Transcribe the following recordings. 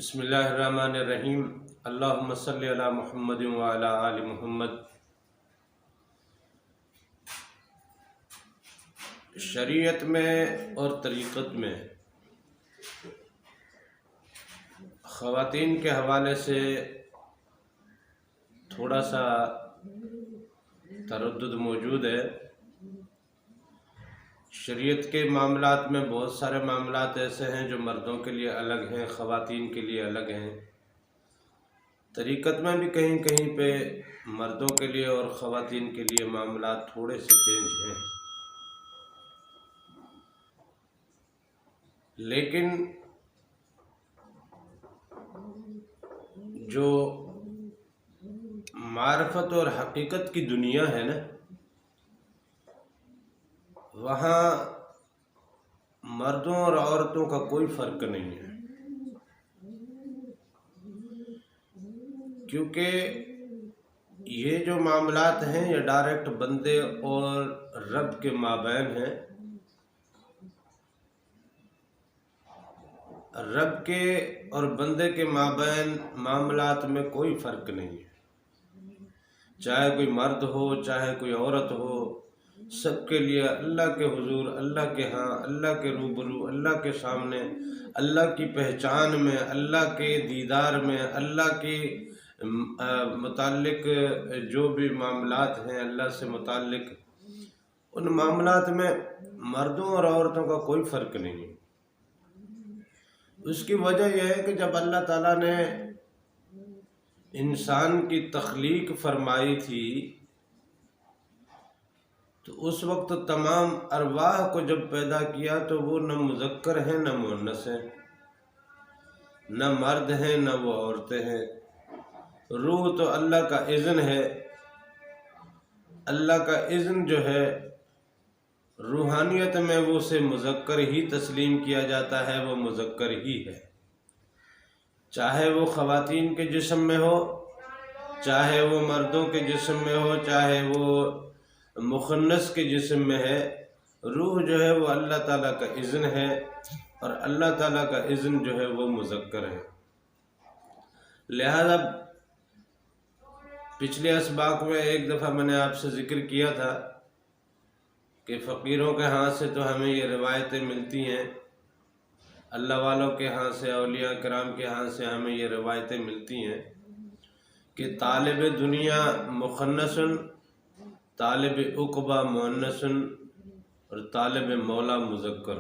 بسم اللہ الرحمن الرحیم۔ اللہم صلی علی محمد وعلی آل محمد۔ شریعت میں اور طریقت میں خواتین کے حوالے سے تھوڑا سا تردد موجود ہے۔ شریعت کے معاملات میں بہت سارے معاملات ایسے ہیں جو مردوں کے لیے الگ ہیں، خواتین کے لیے الگ ہیں۔ طریقت میں بھی کہیں کہیں پہ مردوں کے لیے اور خواتین کے لیے معاملات تھوڑے سے چینج ہیں، لیکن جو معرفت اور حقیقت کی دنیا ہے نا، وہاں مردوں اور عورتوں کا کوئی فرق نہیں ہے، کیونکہ یہ جو معاملات ہیں یہ ڈائریکٹ بندے اور رب کے مابین ہیں۔ رب کے اور بندے کے مابین معاملات میں کوئی فرق نہیں ہے، چاہے کوئی مرد ہو چاہے کوئی عورت ہو، سب کے لیے اللہ کے حضور، اللہ کے ہاں، اللہ کے روبرو، اللہ کے سامنے، اللہ کی پہچان میں، اللہ کے دیدار میں، اللہ کے متعلق جو بھی معاملات ہیں اللہ سے متعلق، ان معاملات میں مردوں اور عورتوں کا کوئی فرق نہیں ہے۔ اس کی وجہ یہ ہے کہ جب اللہ تعالیٰ نے انسان کی تخلیق فرمائی تھی تو اس وقت تمام ارواح کو جب پیدا کیا تو وہ نہ مذکر ہیں نہ مؤنث ہیں، نہ مرد ہیں نہ وہ عورتیں ہیں۔ روح تو اللہ کا اذن ہے، اللہ کا اذن جو ہے روحانیت میں وہ اسے مذکر ہی تسلیم کیا جاتا ہے، وہ مذکر ہی ہے، چاہے وہ خواتین کے جسم میں ہو، چاہے وہ مردوں کے جسم میں ہو، چاہے وہ مخنث کے جسم میں ہے۔ روح جو ہے وہ اللہ تعالیٰ کا اذن ہے، اور اللہ تعالیٰ کا اذن جو ہے وہ مذکر ہے۔ لہذا پچھلے اسباق میں ایک دفعہ میں نے آپ سے ذکر کیا تھا کہ فقیروں کے ہاں سے تو ہمیں یہ روایتیں ملتی ہیں، اللہ والوں کے ہاں سے، اولیاء کرام کے ہاں سے ہمیں یہ روایتیں ملتی ہیں کہ طالب دنیا مخنث، طالب عقبہ مؤنث، اور طالب مولا مذکر،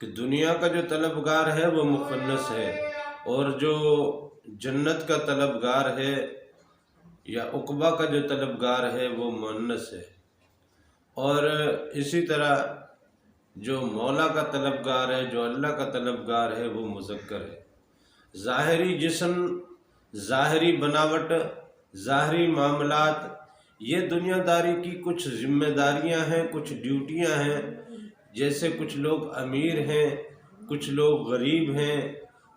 کہ دنیا کا جو طلبگار ہے وہ مخنث ہے، اور جو جنت کا طلبگار ہے یا عقبہ کا جو طلبگار ہے وہ مؤنث ہے، اور اسی طرح جو مولا کا طلبگار ہے، جو اللہ کا طلبگار ہے وہ مذکر ہے۔ ظاہری جسم، ظاہری بناوٹ، ظاہری معاملات، یہ دنیا داری کی کچھ ذمہ داریاں ہیں، کچھ ڈیوٹیاں ہیں، جیسے کچھ لوگ امیر ہیں، کچھ لوگ غریب ہیں،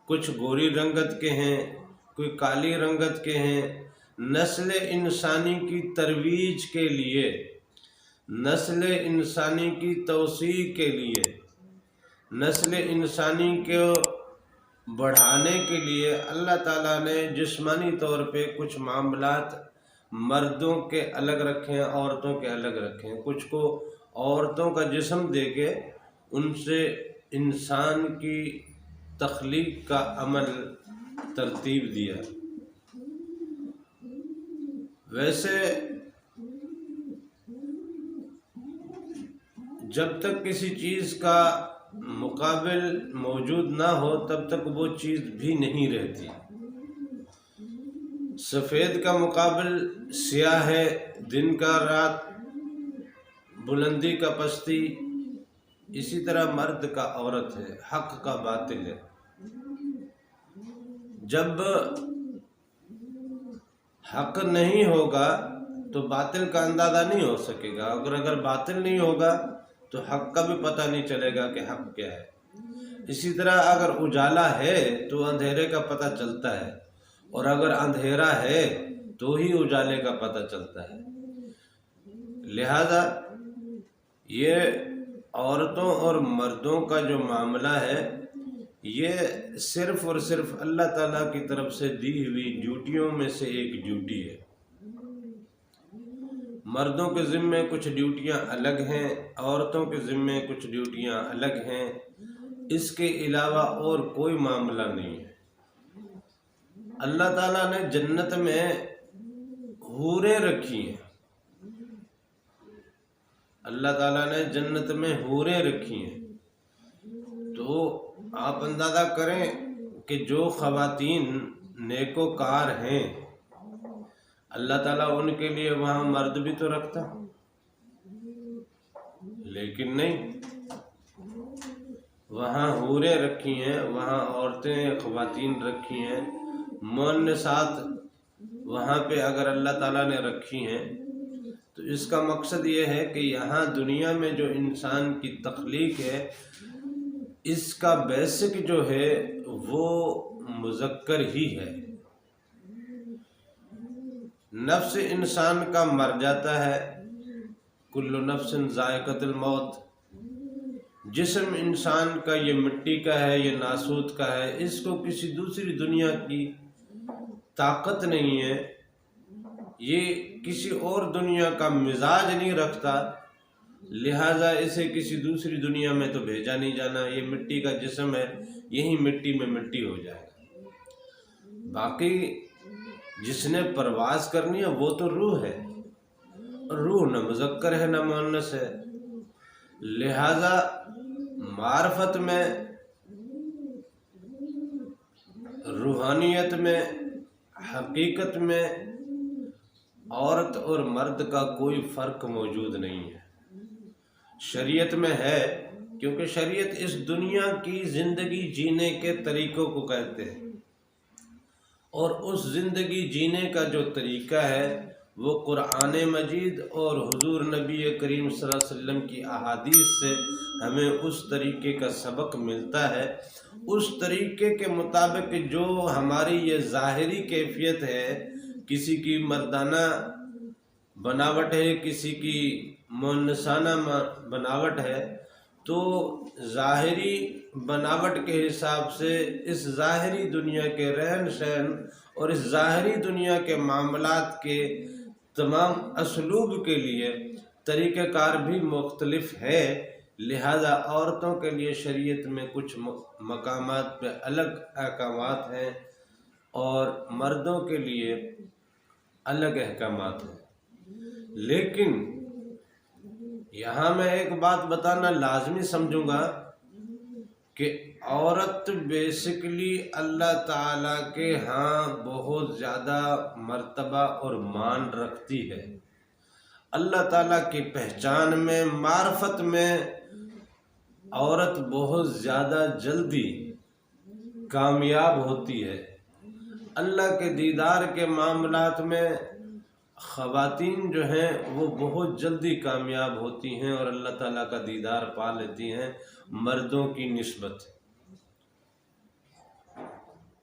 کچھ گوری رنگت کے ہیں، کوئی کالی رنگت کے ہیں۔ نسل انسانی کی ترویج کے لیے، نسل انسانی کی توسیع کے لیے، نسل انسانی کو بڑھانے کے لیے اللہ تعالیٰ نے جسمانی طور پہ کچھ معاملات مردوں کے الگ رکھے ہیں، عورتوں کے الگ رکھے ہیں۔ کچھ کو عورتوں کا جسم دے کے ان سے انسان کی تخلیق کا عمل ترتیب دیا۔ ویسے جب تک کسی چیز کا مقابل موجود نہ ہو تب تک وہ چیز بھی نہیں رہتی۔ سفید کا مقابل سیاہ ہے، دن کا رات، بلندی کا پستی، اسی طرح مرد کا عورت ہے، حق کا باطل ہے۔ جب حق نہیں ہوگا تو باطل کا اندازہ نہیں ہو سکے گا، اگر باطل نہیں ہوگا تو حق کا بھی پتہ نہیں چلے گا کہ حق کیا ہے۔ اسی طرح اگر اجالا ہے تو اندھیرے کا پتہ چلتا ہے، اور اگر اندھیرا ہے تو ہی اجالے کا پتہ چلتا ہے۔ لہذا یہ عورتوں اور مردوں کا جو معاملہ ہے یہ صرف اور صرف اللہ تعالیٰ کی طرف سے دی ہوئی ڈیوٹیوں میں سے ایک ڈیوٹی ہے۔ مردوں کے ذمے کچھ ڈیوٹیاں الگ ہیں، عورتوں کے ذمے کچھ ڈیوٹیاں الگ ہیں، اس کے علاوہ اور کوئی معاملہ نہیں ہے۔ اللہ تعالیٰ نے جنت میں حوریں رکھی ہیں، اللہ تعالیٰ نے جنت میں حوریں رکھی ہیں، تو آپ اندازہ کریں کہ جو خواتین نیکوکار ہیں اللہ تعالیٰ ان کے لیے وہاں مرد بھی تو رکھتا، لیکن نہیں، وہاں حوریں رکھی ہیں، وہاں عورتیں خواتین رکھی ہیں، مؤنثات وہاں پہ اگر اللہ تعالیٰ نے رکھی ہیں تو اس کا مقصد یہ ہے کہ یہاں دنیا میں جو انسان کی تخلیق ہے اس کا بیسک جو ہے وہ مذکر ہی ہے۔ نفس انسان کا مر جاتا ہے، کل نفس ذائقۃ الموت، جسم انسان کا یہ مٹی کا ہے، یہ ناسوت کا ہے، اس کو کسی دوسری دنیا کی طاقت نہیں ہے، یہ کسی اور دنیا کا مزاج نہیں رکھتا، لہٰذا اسے کسی دوسری دنیا میں تو بھیجا نہیں جانا، یہ مٹی کا جسم ہے، یہی مٹی میں مٹی ہو جائے گا۔ باقی جس نے پرواز کرنی ہے وہ تو روح ہے، روح نہ مذکر ہے نہ مؤنث ہے، لہذا معرفت میں، روحانیت میں، حقیقت میں عورت اور مرد کا کوئی فرق موجود نہیں ہے۔ شریعت میں ہے، کیونکہ شریعت اس دنیا کی زندگی جینے کے طریقوں کو کہتے ہیں، اور اس زندگی جینے کا جو طریقہ ہے وہ قرآن مجید اور حضور نبی کریم صلی اللہ علیہ وسلم کی احادیث سے ہمیں اس طریقے کا سبق ملتا ہے۔ اس طریقے کے مطابق جو ہماری یہ ظاہری کیفیت ہے، کسی کی مردانہ بناوٹ ہے، کسی کی مؤنثانہ بناوٹ ہے، تو ظاہری بناوٹ کے حساب سے اس ظاہری دنیا کے رہن سہن اور اس ظاہری دنیا کے معاملات کے تمام اسلوب کے لیے طریقہ کار بھی مختلف ہے، لہذا عورتوں کے لیے شریعت میں کچھ مقامات پہ الگ احکامات ہیں اور مردوں کے لیے الگ احکامات ہیں۔ لیکن یہاں میں ایک بات بتانا لازمی سمجھوں گا کہ عورت بیسکلی اللہ تعالیٰ کے ہاں بہت زیادہ مرتبہ اور مان رکھتی ہے۔ اللہ تعالیٰ کی پہچان میں، معرفت میں عورت بہت زیادہ جلدی کامیاب ہوتی ہے۔ اللہ کے دیدار کے معاملات میں خواتین جو ہیں وہ بہت جلدی کامیاب ہوتی ہیں اور اللہ تعالیٰ کا دیدار پا لیتی ہیں مردوں کی نسبت۔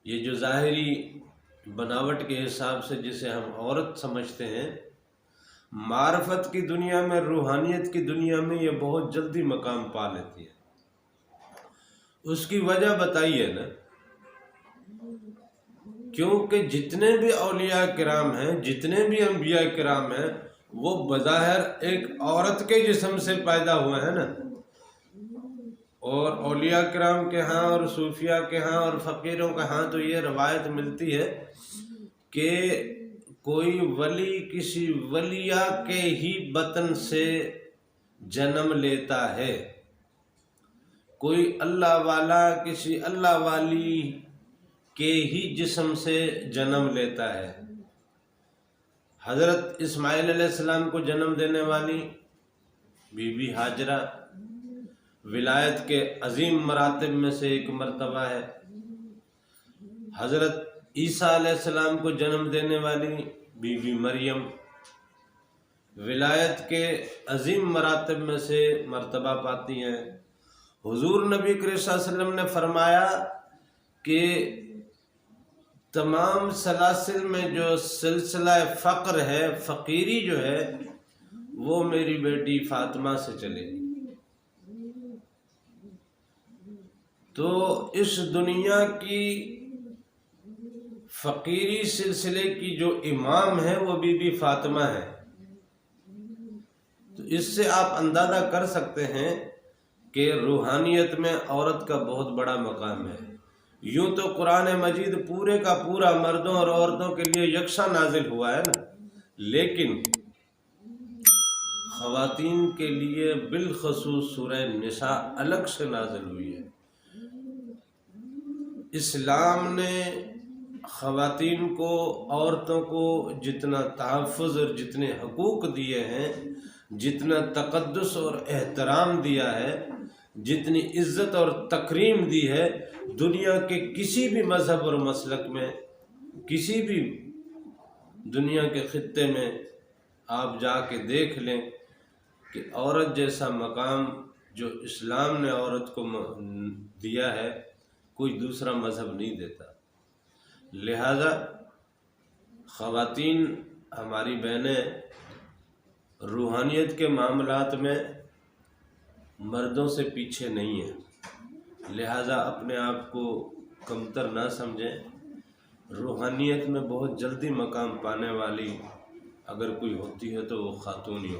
یہ جو ظاہری بناوٹ کے حساب سے جسے ہم عورت سمجھتے ہیں، معرفت کی دنیا میں، روحانیت کی دنیا میں یہ بہت جلدی مقام پا لیتی ہے۔ اس کی وجہ بتائیے نا، کیونکہ جتنے بھی اولیاء کرام ہیں، جتنے بھی انبیاء کرام ہیں، وہ بظاہر ایک عورت کے جسم سے پیدا ہوئے ہیں نا، اور اولیاء کرام کے ہاں اور صوفیاء کے ہاں اور فقیروں کے ہاں تو یہ روایت ملتی ہے کہ کوئی ولی کسی ولیہ کے ہی بطن سے جنم لیتا ہے، کوئی اللہ والا کسی اللہ والی کے ہی جسم سے جنم لیتا ہے۔ حضرت اسماعیل علیہ السلام کو جنم دینے والی بی بی ہاجرہ ولایت کے عظیم مراتب میں سے ایک مرتبہ ہے۔ حضرت عیسیٰ علیہ السلام کو جنم دینے والی بی بی مریم ولایت کے عظیم مراتب میں سے مرتبہ پاتی ہیں۔ حضور نبی کریم صلی اللہ علیہ وسلم نے فرمایا کہ تمام سلاسل میں جو سلسلہ فقر ہے، فقیری جو ہے، وہ میری بیٹی فاطمہ سے چلے گی۔ تو اس دنیا کی فقیری سلسلے کی جو امام ہے وہ بی بی فاطمہ ہے. تو اس سے آپ اندازہ کر سکتے ہیں کہ روحانیت میں عورت کا بہت بڑا مقام ہے. یوں تو قرآن مجید پورے کا پورا مردوں اور عورتوں کے لیے یکساں نازل ہوا ہے نا، لیکن خواتین کے لیے بالخصوص سورہ نساء الگ سے نازل ہوئی ہے. اسلام نے خواتین کو، عورتوں کو جتنا تحفظ اور جتنے حقوق دیے ہیں، جتنا تقدس اور احترام دیا ہے، جتنی عزت اور تکریم دی ہے، دنیا کے کسی بھی مذہب اور مسلک میں، کسی بھی دنیا کے خطے میں آپ جا کے دیکھ لیں کہ عورت جیسا مقام جو اسلام نے عورت کو دیا ہے کوئی دوسرا مذہب نہیں دیتا. لہذا خواتین ہماری بہنیں روحانیت کے معاملات میں مردوں سے پیچھے نہیں ہیں. لہذا اپنے آپ کو کمتر نہ سمجھیں. روحانیت میں بہت جلدی مقام پانے والی اگر کوئی ہوتی ہے تو وہ خاتون ہی